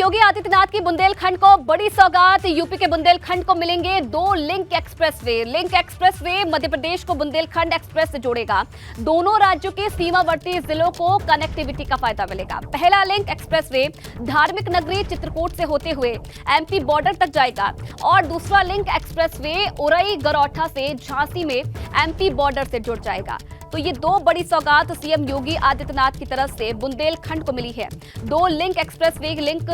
योगी आदित्यनाथ की बुंदेलखंड को बड़ी सौगात। यूपी के बुंदेलखंड को मिलेंगे 2 link expressway. Link expressway Madhya Pradesh को बुंदेलखंड एक्सप्रेस से जोड़ेगा। दोनों राज्यों के सीमावर्ती जिलों को कनेक्टिविटी का फायदा मिलेगा। पहला लिंक एक्सप्रेसवे धार्मिक नगरी चित्रकूट से होते हुए एमपी बॉर्डर तक जाएगा और दूसरा लिंक एक्सप्रेसवे उरई गरौठा से झांसी में एमपी बॉर्डर से जुड़ जाएगा। तो ये 2 बड़ी सौगात सीएम योगी आदित्यनाथ की तरफ से बुंदेलखंड को मिली है। 2 लिंक एक्सप्रेसवे लिंक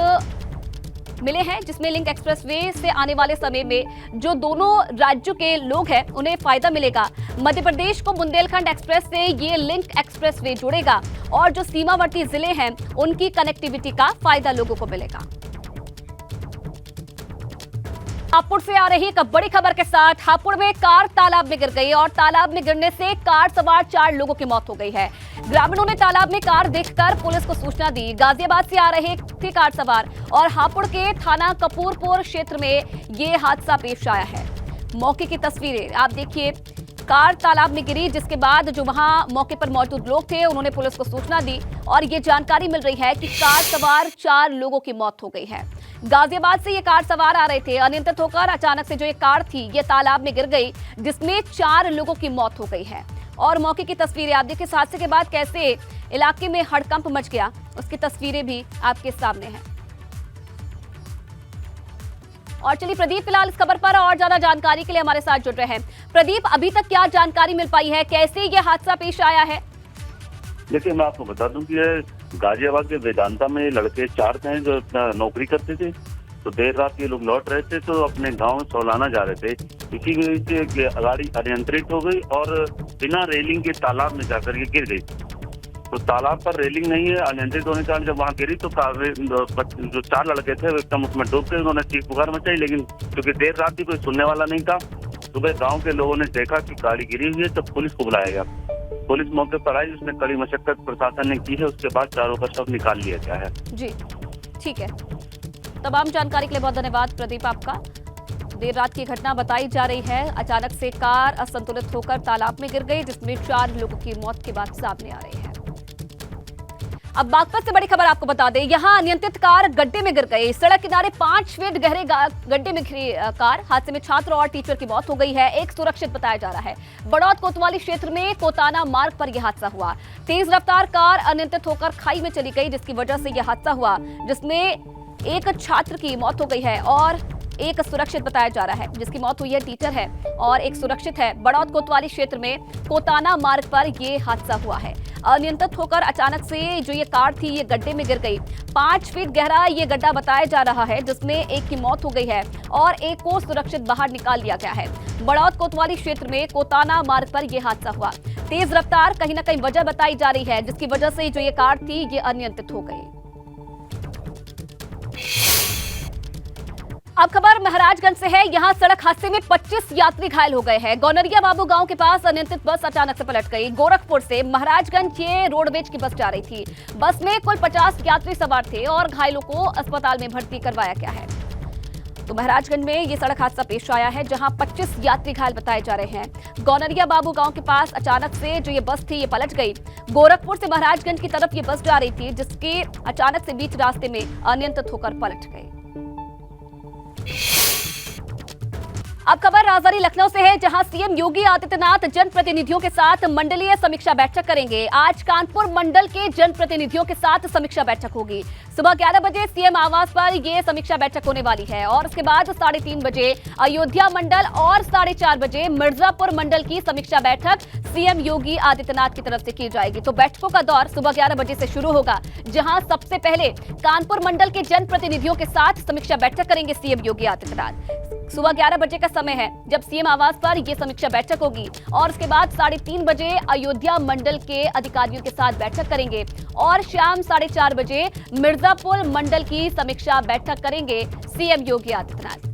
मिले हैं, जिसमें लिंक एक्सप्रेसवे से आने वाले समय में जो दोनों राज्यों के लोग हैं उन्हें फायदा मिलेगा। मध्य प्रदेश को बुंदेलखंड एक्सप्रेस से ये लिंक एक्सप्रेसवे जुड़ेगा और जो सीमावर्ती जिले हैं उनकी कनेक्टिविटी का फायदा लोगों को मिलेगा। हापुड़ से आ रही एक बड़ी खबर के साथ। हापुड़ में कार तालाब में गिर गई और तालाब में गिरने से कार सवार 4 लोगों की मौत हो गई है। ग्रामीणों ने तालाब में कार देखकर पुलिस को सूचना दी। गाजियाबाद से आ रहे थे कार सवार और हापुड़ के थाना कपूरपुर क्षेत्र में ये हादसा पेश आया है। मौके की तस्वीरें आप देखिए। कार तालाब में गिरी, जिसके बाद जो वहां मौके पर मौजूद लोग थे उन्होंने पुलिस को सूचना दी और ये जानकारी मिल रही है कि कार सवार 4 लोगों की मौत हो गई है। गाजियाबाद से ये कार सवार आ रहे थे। अनियंत्रित होकर अचानक से जो ये कार थी ये तालाब में गिर गई, जिसमें 4 लोगों की मौत हो गई है। और मौके की तस्वीरें आप देखिए। इस हादसे के बाद कैसे इलाके में हड़कंप मच गया, उसकी तस्वीरें भी आपके सामने हैं। और चलिए प्रदीप फिलहाल इस खबर पर और ज्यादा जानकारी के लिए हमारे साथ जुड़ रहे हैं। प्रदीप, अभी तक क्या जानकारी मिल पाई है, कैसे ये हादसा पेश आया है? देखिए, मैं आपको बता दूं कि ये गाजियाबाद के वेदांता में लड़के 4 थे जो नौकरी करते थे। तो देर रात ये लोग लौट रहे थे तो अपने गांव सोलाना जा रहे थे। इसी वजह से गाड़ी अनियंत्रित हो गई और बिना रेलिंग के तालाब में जाकर के गिर गई। तो तालाब पर रेलिंग नहीं है, अनियंत्रित होने के कारण जब वहां गिरी तो जो 4 लड़के थे वो एकदम उसमें डूब गए। उन्होंने चीख पुकार मचाई, लेकिन क्योंकि देर रात भी कोई सुनने वाला नहीं था, सुबह गाँव के लोगों ने देखा कि गाड़ी गिरी हुई है, तब पुलिस को बुलाया गया। पुलिस मौके पर आई, उसने कड़ी मशक्कत प्रशासन ने की है। उसके बाद 4 का शव निकाल लिया गया है। जी ठीक है। तमाम जानकारी के लिए बहुत धन्यवाद प्रदीप आपका। देर रात की घटना बताई जा रही है। अचानक से कार असंतुलित होकर तालाब में गिर गई, जिसमें 4 लोगों की मौत की बात सामने आ रही है। अब बागपत से बड़ी खबर आपको बता दें, यहां अनियंत्रित कार गड्ढे में गिर गई। सड़क किनारे 5 फीट गहरे गड्ढे में गिरी कार। हादसे में छात्र और टीचर की मौत हो गई है। एक सुरक्षित बताया जा रहा है। बड़ौद कोतवाली क्षेत्र में कोताना मार्ग पर यह हादसा हुआ। तेज रफ्तार कार अनियंत्रित होकर खाई में चली गई, जिसकी वजह से यह हादसा हुआ, जिसमें एक छात्र की मौत हो गई है और एक सुरक्षित बताया जा रहा है। जिसकी मौत हुई है टीचर है और एक सुरक्षित है। बड़ौद कोतवाली क्षेत्र में कोताना मार्ग पर यह हादसा हुआ है। अनियंत्रित होकर अचानक से जो ये कार थी ये गड्ढे में गिर गई। 5 फीट गहरा ये गड्ढा बताया जा रहा है, जिसमें एक की मौत हो गई है और एक को सुरक्षित बाहर निकाल लिया गया है। बड़ौद कोतवाली क्षेत्र में कोताना मार्ग पर यह हादसा हुआ। तेज रफ्तार कहीं ना कहीं वजह बताई जा रही है, जिसकी वजह से जो ये कार थी ये अनियंत्रित हो गई। अब खबर महाराजगंज से है। यहां सड़क हादसे में 25 यात्री घायल हो गए हैं। गौनरिया बाबू गांव के पास अनियंत्रित बस अचानक से पलट गई। गोरखपुर से महाराजगंज ये रोडवेज की बस जा रही थी। बस में कुल 50 यात्री सवार थे और घायलों को अस्पताल में भर्ती करवाया गया है। तो महाराजगंज में ये सड़क हादसा पेश आया है, जहां 25 यात्री घायल बताए जा रहे हैं। गौनरिया बाबू गांव के पास अचानक से जो ये बस थी ये पलट गई। गोरखपुर से महाराजगंज की तरफ ये बस जा रही थी, जिसके अचानक से बीच रास्ते में अनियंत्रित होकर पलट गई। अब खबर राजधानी लखनऊ से है, जहां सीएम योगी आदित्यनाथ जनप्रतिनिधियों के साथ मंडलीय समीक्षा बैठक करेंगे। आज कानपुर मंडल के जनप्रतिनिधियों के साथ समीक्षा बैठक होगी। सुबह 11 बजे सीएम आवास पर यह समीक्षा बैठक होने वाली है और उसके बाद 3:30 बजे अयोध्या मंडल और 4:30 बजे मिर्जापुर मंडल की समीक्षा बैठक सीएम योगी आदित्यनाथ की तरफ से की जाएगी। तो बैठकों का दौर सुबह 11 बजे से शुरू होगा, जहां सबसे पहले कानपुर मंडल के जनप्रतिनिधियों के साथ समीक्षा बैठक करेंगे सीएम योगी आदित्यनाथ। सुबह 11 बजे का समय है जब सीएम आवास पर यह समीक्षा बैठक होगी और उसके बाद 3:30 बजे अयोध्या मंडल के अधिकारियों के साथ बैठक करेंगे और शाम 4:30 बजे मिर्जापुर मंडल की समीक्षा बैठक करेंगे सीएम योगी आदित्यनाथ।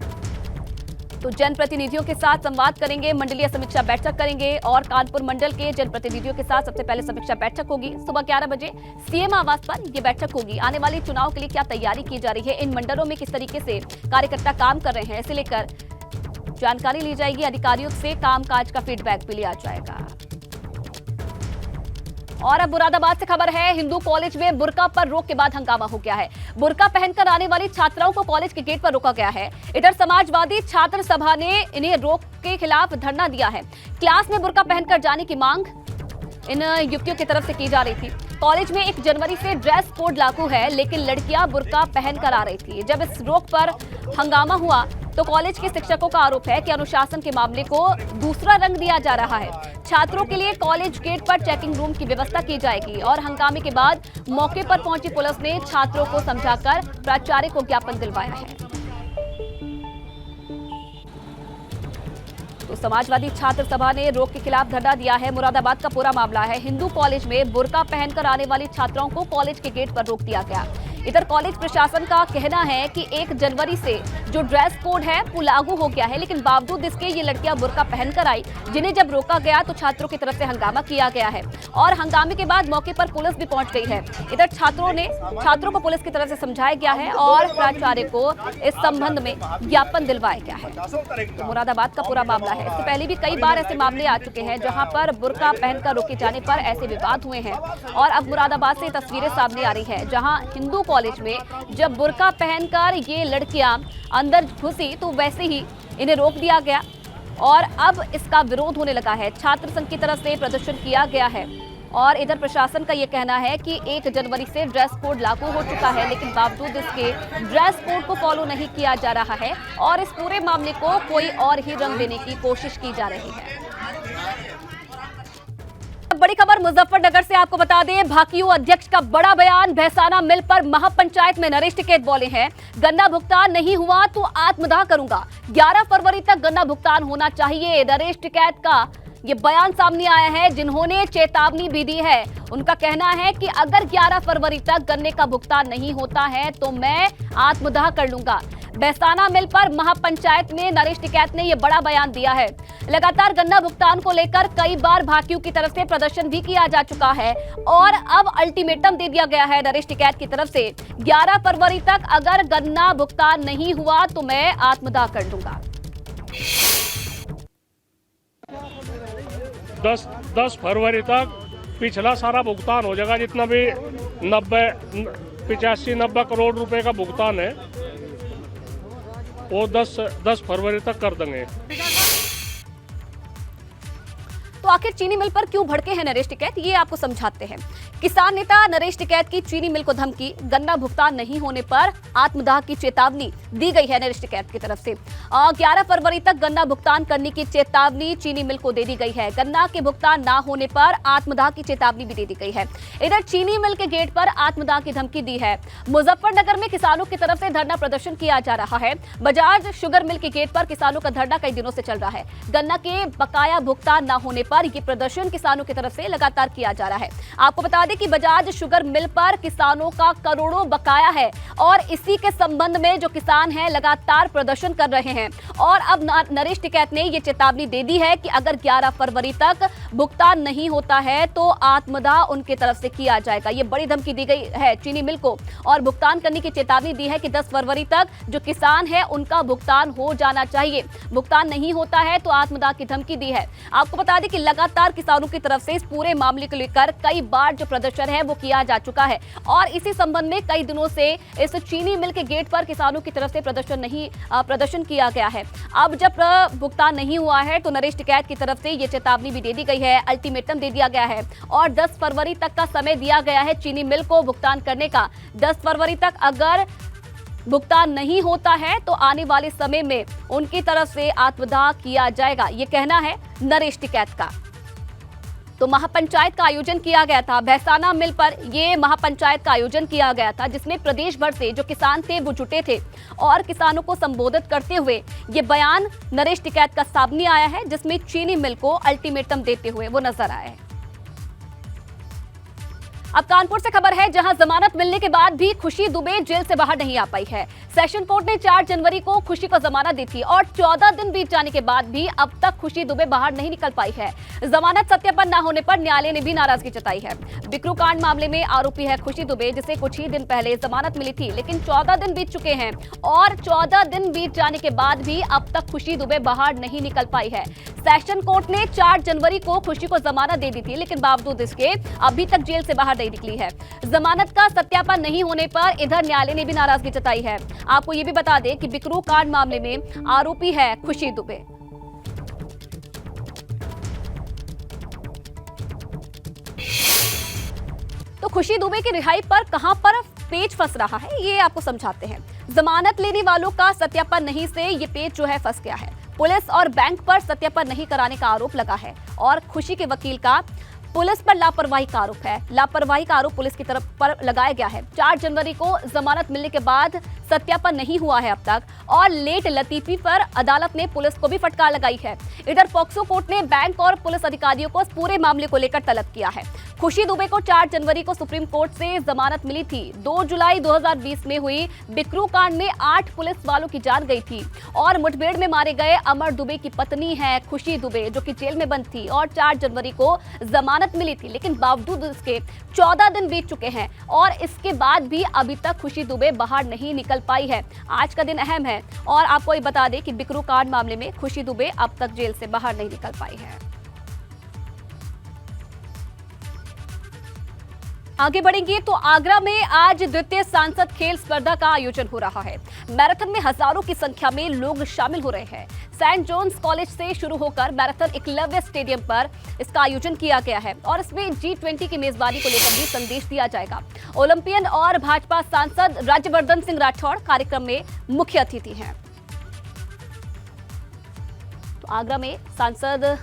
तो जनप्रतिनिधियों के साथ संवाद करेंगे, मंडलीय समीक्षा बैठक करेंगे और कानपुर मंडल के जनप्रतिनिधियों के साथ सबसे पहले समीक्षा बैठक होगी। सुबह 11 बजे सीएम आवास पर यह बैठक होगी। आने वाले चुनाव के लिए क्या तैयारी की जा रही है, इन मंडलों में किस तरीके से कार्यकर्ता काम कर रहे हैं, इसे लेकर जानकारी ली जाएगी। अधिकारियों से कामकाज का फीडबैक भी लिया जाएगा। और अब मुरादाबाद से खबर है, हिंदू कॉलेज में बुर्का पर रोक के बाद हंगामा हो गया है। बुर्का पहनकर आने वाली छात्राओं को कॉलेज के गेट पर रोका गया है। इधर समाजवादी छात्र सभा ने इन्हें रोक के खिलाफ धरना दिया है। क्लास में बुर्का पहनकर जाने की मांग इन युवतियों की तरफ से की जा रही थी। कॉलेज में 1 जनवरी से ड्रेस कोड लागू है, लेकिन लड़कियां बुर्का पहनकर आ रही थी। जब इस रोक पर हंगामा हुआ तो कॉलेज के शिक्षकों का आरोप है कि अनुशासन के मामले को दूसरा रंग दिया जा रहा है। छात्रों के लिए कॉलेज गेट पर चेकिंग रूम की व्यवस्था की जाएगी और हंगामे के बाद मौके पर पहुंची पुलिस ने छात्रों को समझाकर प्राचार्य को ज्ञापन दिलवाया है। तो समाजवादी छात्र सभा ने रोक के खिलाफ धरना दिया है। मुरादाबाद का पूरा मामला है। हिंदू कॉलेज में बुर्का पहनकर आने वाली छात्राओं को कॉलेज के गेट पर रोक दिया गया। इधर कॉलेज प्रशासन का कहना है कि 1 जनवरी से जो ड्रेस कोड है वो लागू हो गया है, लेकिन बावजूद इसके ये लड़कियां बुर्का पहनकर आई, जिन्हें जब रोका गया तो छात्रों की तरफ से हंगामा किया गया है और हंगामे के बाद मौके पर पुलिस भी पहुंच गई है। इधर छात्रों को पुलिस की तरफ से समझाया गया है और प्राचार्य को इस संबंध में ज्ञापन दिलवाया गया है। तो मुरादाबाद का पूरा मामला है। इससे पहले भी कई बार ऐसे मामले आ चुके हैं जहां पर बुर्का पहनकर रोके जाने पर ऐसे विवाद हुए हैं और अब मुरादाबाद से तस्वीरें सामने आ रही है, जहां हिंदू कॉलेज में जब बुर्का पहनकर ये लड़कियां अंदर घुसी तो वैसे ही इन्हें रोक दिया गया और अब इसका विरोध होने लगा है। छात्र संघ की तरफ से प्रदर्शन किया गया है और इधर प्रशासन का ये कहना है कि 1 जनवरी से ड्रेस कोड लागू हो चुका है, लेकिन बावजूद इसके ड्रेस कोड को फॉलो नहीं किया जा रहा है और इस पूरे मामले को कोई और ही रंग देने की कोशिश की जा रही है। बड़ी खबर मुजफ्फरनगर से आपको बता दें, भाकियू अध्यक्ष का बड़ा बयान। भैसाना मिल पर महापंचायत में नरेश टिकैत बोले हैं, गन्ना भुगतान नहीं हुआ तो आत्मदाह करूंगा। 11 फरवरी तक गन्ना भुगतान होना चाहिए। नरेश टिकैत का ये बयान सामने आया है, जिन्होंने चेतावनी भी दी है। उनका कहना है कि अगर 11 फरवरी तक गन्ने का भुगतान नहीं होता है तो मैं आत्मदाह कर लूंगा। भैसाना मिल पर महापंचायत में नरेश टिकैत ने यह बड़ा बयान दिया है। लगातार गन्ना भुगतान को लेकर कई बार भाकियू की तरफ से प्रदर्शन भी किया जा चुका है और अब अल्टीमेटम दे दिया गया है नरेश टिकैत की तरफ से। 11 फरवरी तक अगर गन्ना भुगतान नहीं हुआ तो मैं आत्मदाह कर लूंगा। 10 फरवरी तक पिछला सारा भुगतान हो जाएगा, जितना भी 85-90 करोड़ रुपए का भुगतान है वो 10 फरवरी तक कर देंगे। तो आखिर चीनी मिल पर क्यों भड़के हैं नरेश टिकैत, ये आपको समझाते हैं। किसान नेता नरेश टिकैत की चीनी मिल को धमकी, गन्ना भुगतान नहीं होने पर आत्मदाह की चेतावनी दी गई है नरेश टिकैत की तरफ से। 11 फरवरी तक गन्ना भुगतान करने की चेतावनी चीनी मिल को दे दी गई है। गन्ना के भुगतान ना होने पर आत्मदाह की चेतावनी भी दे दी गई है। इधर चीनी मिल के गेट पर आत्मदाह की धमकी दी है। मुजफ्फरनगर में किसानों की तरफ से धरना प्रदर्शन किया जा रहा है। बजाज शुगर मिल के गेट पर किसानों का धरना कई दिनों से चल रहा है। गन्ना के बकाया भुगतान न होने पर यह प्रदर्शन किसानों की तरफ से लगातार किया जा रहा है। आपको बता दें कि बजाज शुगर मिल पर किसानों का करोड़ों बकाया है और इसी के संबंध में जो किसान हैं लगातार प्रदर्शन कर रहे हैं और अब नरेश टिकैत ने यह चेतावनी दे दी है कि अगर 11 फरवरी तक भुगतान नहीं होता है तो आत्मदाह उनकी तरफ से किया जाएगा। ये बड़ी धमकी दी गई है चीनी मिल को और भुगतान करने की चेतावनी दी है कि 10 फरवरी तक जो किसान है उनका भुगतान हो जाना चाहिए। भुगतान नहीं होता है तो आत्मदाह की धमकी दी है। आपको बता दें कि लगातार किसानों की तरफ से इस पूरे मामले को लेकर कई बार जो प्रदर्शन है वो किया जा चुका है और इसी संबंध में कई दिनों से इस चीनी मिल के गेट पर किसानों की तरफ से प्रदर्शन किया गया है। अब जब भुगतान नहीं हुआ है तो नरेश टिकैत की तरफ से ये चेतावनी भी दे दी गई है, अल्टीमेटम दे दिया गया है और 10 फरवरी तक का समय दिया गया है चीनी मिल को भुगतान करने का। 10 फरवरी तक अगर भुगतान नहीं होता है तो आने वाले समय में उनकी तरफ से आत्मदाह किया जाएगा, ये कहना है नरेश टिकैत का। तो महापंचायत का आयोजन किया गया था भैसाना मिल पर। ये महापंचायत का आयोजन किया गया था जिसमें प्रदेश भर से जो किसान थे वो जुटे थे और किसानों को संबोधित करते हुए ये बयान नरेश टिकैत का सामने आया है, जिसमें चीनी मिल को अल्टीमेटम देते हुए वो नजर आए हैं। अब कानपुर से खबर है, जहां जमानत मिलने के बाद भी खुशी दुबे जेल से बाहर नहीं आ पाई है। सेशन कोर्ट ने 4 जनवरी को खुशी को जमानत दी थी और 14 दिन बीत जाने के बाद भी अब तक खुशी दुबे बाहर नहीं निकल पाई है। जमानत सत्यापन न होने पर न्यायालय ने भी नाराजगी जताई है। बिक्रू कांड मामले में आरोपी है खुशी दुबे, जिसे कुछ ही दिन पहले जमानत मिली थी, लेकिन 14 दिन बीत चुके हैं और 14 दिन बीत जाने के बाद भी अब तक खुशी दुबे बाहर नहीं निकल पाई है। सेशन कोर्ट ने 4 जनवरी को खुशी को जमानत दे दी थी, लेकिन बावजूद इसके अभी तक जेल से बाहर नहीं निकली है। जमानत का सत्यापन नहीं होने पर इधर न्यायालय ने भी नाराजगी जताई है। आपको ये भी बता दें कि बिकरू कांड मामले में आरोपी है खुशी दुबे। तो खुशी दुबे की रिहाई पर कहां पर पेच फंस रहा है, ये आपको समझाते हैं। जमानत लेने वालों का सत्यापन नहीं से ये पेच जो है फंस गया है। पुलिस और बैंक पर सत्यापन नहीं कराने का आरोप लगा है और खुशी के वकील का पुलिस पर लापरवाही का आरोप है। लापरवाही का आरोप पुलिस की तरफ पर लगाया गया है। 4 जनवरी को जमानत मिलने के बाद सत्यापन नहीं हुआ है अब तक, और लेट लतीफी पर अदालत ने पुलिस को भी फटकार लगाई है। इधर पॉक्सो कोर्ट ने बैंक और पुलिस अधिकारियों को इस पूरे मामले को लेकर तलब किया है। खुशी दुबे को 4 जनवरी को सुप्रीम कोर्ट से जमानत मिली थी। 2 जुलाई 2020 में हुई बिकरू कांड में 8 पुलिस वालों की जान गई थी और मुठभेड़ में मारे गए अमर दुबे की पत्नी है खुशी दुबे, जो कि जेल में बंद थी और 4 जनवरी को जमानत मिली थी, लेकिन बावजूद इसके 14 दिन बीत चुके हैं और इसके बाद भी अभी तक खुशी दुबे बाहर नहीं निकल पाई है। आज का दिन अहम है और आपको ये बता दें कि बिकरू कांड मामले में खुशी दुबे अब तक जेल से बाहर नहीं निकल पाई है। आगे बढ़ेंगे तो आगरा में आज द्वितीय सांसद खेल स्पर्धा का आयोजन हो रहा है। मैराथन में हजारों की संख्या में लोग शामिल हो रहे हैं। सेंट जॉन्स कॉलेज से शुरू होकर मैराथन एकलव्य स्टेडियम पर इसका आयोजन किया गया है और इसमें G20 की मेजबानी को लेकर भी संदेश दिया जाएगा। ओलंपियन और भाजपा सांसद राज्यवर्धन सिंह राठौड़ कार्यक्रम में मुख्य अतिथि हैं। तो आगरा में सांसद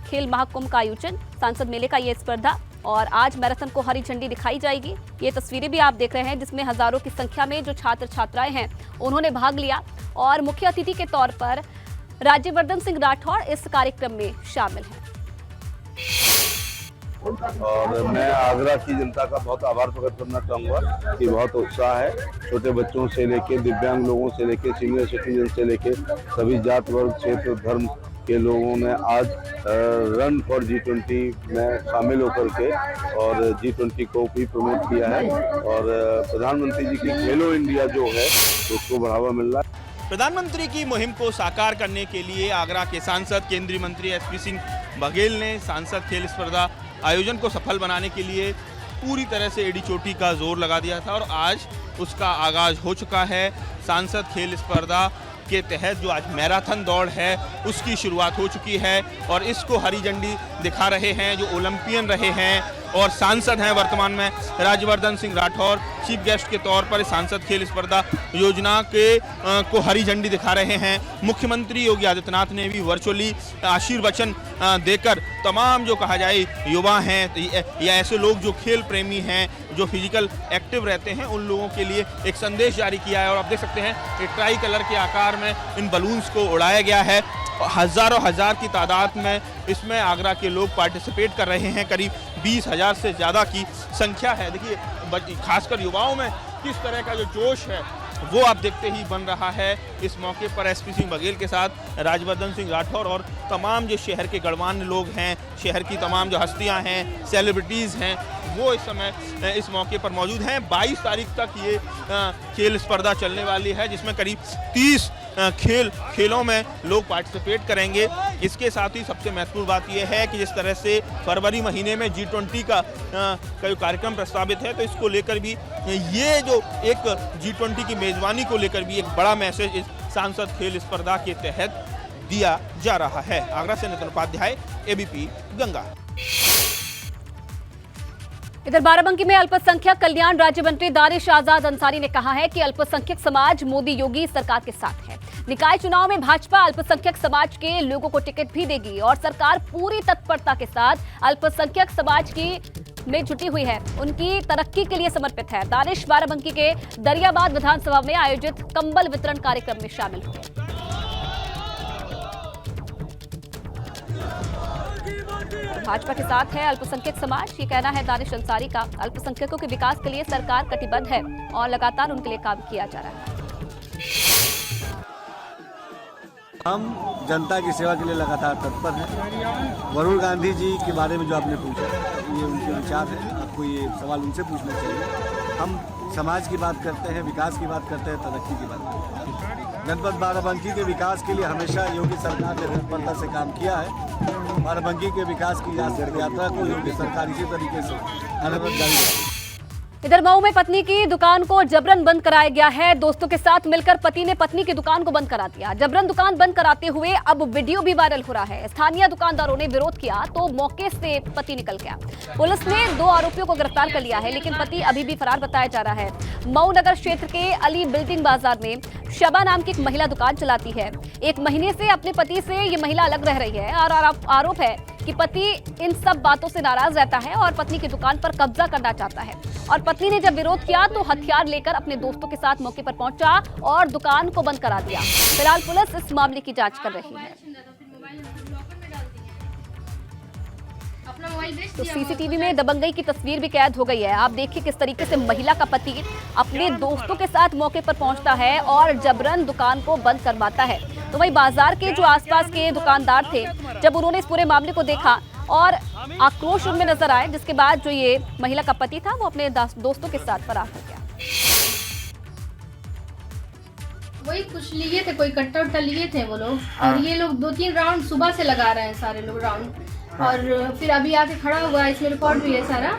खेल महाकुंभ का आयोजन, सांसद मेले का ये स्पर्धा, और आज मैराथन को हरी झंडी दिखाई जाएगी। ये तस्वीरें भी आप देख रहे हैं जिसमें हजारों की संख्या में जो छात्र छात्राएं हैं उन्होंने भाग लिया और मुख्य अतिथि के तौर पर राज्यवर्धन सिंह राठौड़ इस कार्यक्रम में शामिल हैं। और मैं आगरा की जनता का बहुत आभार प्रकट करना चाहूँगा कि बहुत उत्साह है। छोटे बच्चों से लेके दिव्यांग लोगों से लेके सीनियर सिटीजन से लेके सभी जात वर्ग क्षेत्र धर्म के लोगों ने आज रन फॉर G20 में शामिल होकर के और G20 को भी प्रमोट किया है और प्रधानमंत्री जी की खेलो इंडिया जो है उसको बढ़ावा मिल रहा है। प्रधानमंत्री की मुहिम को साकार करने के लिए आगरा के सांसद केंद्रीय मंत्री SP सिंह बघेल ने सांसद खेल स्पर्धा आयोजन को सफल बनाने के लिए पूरी तरह से एड़ी चोटी का जोर लगा दिया था और आज उसका आगाज हो चुका है। सांसद खेल स्पर्धा के तहत जो आज मैराथन दौड़ है उसकी शुरुआत हो चुकी है और इसको हरी झंडी दिखा रहे हैं जो ओलंपियन रहे हैं और सांसद हैं वर्तमान में राज्यवर्धन सिंह राठौड़ चीफ गेस्ट के तौर पर सांसद खेल स्पर्धा योजना के को हरी झंडी दिखा रहे हैं। मुख्यमंत्री योगी आदित्यनाथ ने भी वर्चुअली आशीर्वचन देकर तमाम जो कहा जाए युवा हैं या ऐसे लोग जो खेल प्रेमी हैं जो फिजिकल एक्टिव रहते हैं उन लोगों के लिए एक संदेश जारी किया है और आप देख सकते हैं कि ट्राई कलर के आकार में इन बलून्स को उड़ाया गया है। हजारों हजार की तादाद में इसमें आगरा के लोग पार्टिसिपेट कर रहे हैं। करीब 20,000 से ज़्यादा की संख्या है। देखिए खासकर युवाओं में किस तरह का जो जोश है वो आप देखते ही बन रहा है। इस मौके पर SP सिंह बघेल के साथ राज्यवर्धन सिंह राठौड़ और तमाम जो शहर के गणमान्य लोग हैं, शहर की तमाम जो हस्तियां हैं, सेलिब्रिटीज़ हैं, वो इस समय इस मौके पर मौजूद हैं। 22 तारीख तक ये खेल स्पर्धा चलने वाली है जिसमें करीब 30 खेलों में लोग पार्टिसिपेट करेंगे। इसके साथ ही सबसे महत्वपूर्ण बात यह है कि जिस तरह से फरवरी महीने में G20 का कार्यक्रम प्रस्तावित है तो इसको लेकर भी ये जो एक G20 की मेजबानी को लेकर भी एक बड़ा मैसेज इस सांसद खेल स्पर्धा के तहत दिया जा रहा है। आगरा से नितिन उपाध्याय, ABP गंगा। इधर बाराबंकी में अल्पसंख्यक कल्याण राज्य मंत्री दानिश आजाद अंसारी ने कहा है कि अल्पसंख्यक समाज मोदी योगी सरकार के साथ है। निकाय चुनाव में भाजपा अल्पसंख्यक समाज के लोगों को टिकट भी देगी और सरकार पूरी तत्परता के साथ अल्पसंख्यक समाज की में जुटी हुई है, उनकी तरक्की के लिए समर्पित है। दानिश बाराबंकी के दरियाबाद विधानसभा में आयोजित कंबल वितरण कार्यक्रम में शामिल हुए। भाजपा के साथ है अल्पसंख्यक समाज, ये कहना है दानिश अंसारी का। अल्पसंख्यकों के विकास के लिए सरकार कटिबद्ध है और लगातार उनके लिए काम किया जा रहा है। हम जनता की सेवा के लिए लगातार तत्पर हैं। वरुण गांधी जी के बारे में जो आपने पूछा, ये उनके विचार हैं, आपको ये सवाल उनसे पूछना चाहिए। हम समाज की बात करते हैं, विकास की बात करते हैं, तरक्की की बात करते हैं। जनपद बाराबंकी के विकास के लिए हमेशा योगी सरकार ने तत्परता से काम किया है। बाराबंकी के विकास की यात्रा को योगी सरकार इसी तरीके से अनवरत जारी रखेगी। इधर मऊ में पत्नी की दुकान को जबरन बंद कराया गया है। दोस्तों के साथ मिलकर पति ने पत्नी की दुकान को बंद करा दिया। जबरन दुकान बंद कराते हुए अब वीडियो भी वायरल हो रहा है। स्थानीय दुकानदारों ने विरोध किया तो मौके से पति निकल गया। पुलिस ने 2 आरोपियों को गिरफ्तार कर लिया है, लेकिन पति अभी भी फरार बताया जा रहा है। मऊ नगर क्षेत्र के अली बिल्डिंग बाजार में शबा नाम की एक महिला दुकान चलाती है। 1 महीने से अपने पति से ये महिला अलग रह रही है और आरोप है कि पति इन सब बातों से नाराज रहता है और पत्नी की दुकान पर कब्जा करना चाहता है। और पत्नी ने जब विरोध किया तो हथियार लेकर अपने दोस्तों के साथ मौके पर पहुंचा और दुकान को बंद करा दिया। फिलहाल पुलिस इस मामले की जांच कर रही है। तो सीसीटीवी में दबंगई की तस्वीर भी कैद हो गई है। आप देखिए किस तरीके से महिला का पति अपने दोस्तों के साथ मौके पर पहुंचता है और जबरन दुकान को बंद करवाता है। तो वही बाजार के जो आसपास के दुकानदार थे, जब उन्होंने इस पूरे मामले को देखा और आक्रोश उनमें नजर आए, जिसके बाद जो ये महिला का पति था वो अपने दोस्तों के साथ फरार हो गया। वही कुछ लिए थे, कोई कट्टा उट्टा लिए थे वो लोग। और ये लोग 2-3 राउंड सुबह से लगा रहे हैं सारे लोग राउंड। और फिर अभी आके खड़ा हुआ है, इसमें रिकॉर्ड भी है सारा।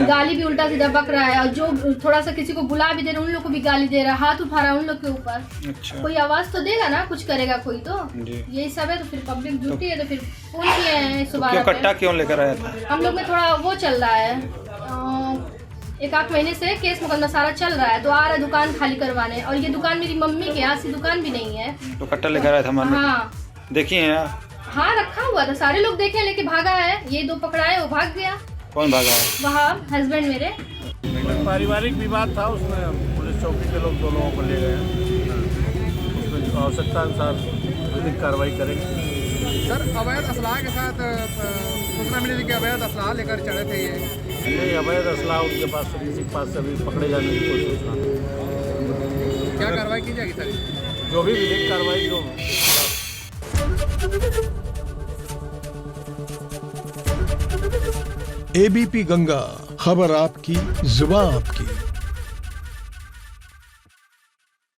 गाली भी उल्टा सीधा बक रहा है और जो थोड़ा सा किसी को बुला भी दे रहा है उन लोग को भी गाली दे रहा है, हाथ उठा रहा है उन लोग के ऊपर। अच्छा। कोई आवाज तो देगा ना, कुछ करेगा कोई तो। यही सब है। तो फिर पब्लिक ड्यूटी है तो फिर फोन किए हैं सुबह। कट्टा क्यों लेकर आया था? हम लोग में थोड़ा वो चल रहा है, 1-8 महीने से केस मुकदमा सारा चल रहा है, तो आ रहा है दुकान खाली करवाने। और ये दुकान मेरी मम्मी की, ऐसी दुकान भी नहीं है। तो कट्टा लेकर आया था? हाँ देखिए हैं। हाँ रखा हुआ था, सारे लोग देखे लेके भागा है। ये 2 पकड़ाए, वो भाग गया। कौन भागा है? वहाँ हस्बैंड मेरे। पारिवारिक विवाद था, उसमें पुलिस चौकी के लोग 2 लोगों को ले गए। उसमें आवश्यकता अनुसार विधिक कार्रवाई करेंगे। सर, अवैध असलाह के साथ सूचना मिली थी कि अवैध असलाह लेकर चढ़े थे ये। नहीं, अवैध असलाह उनके पास से, किसी के पास से अभी पकड़े जाने की कोई सूचना नहीं। क्या कार्रवाई की जाएगी सर? जो भी विधिक कार्रवाई जो एबीपी गंगा, खबर आपकी, जुबान आपकी।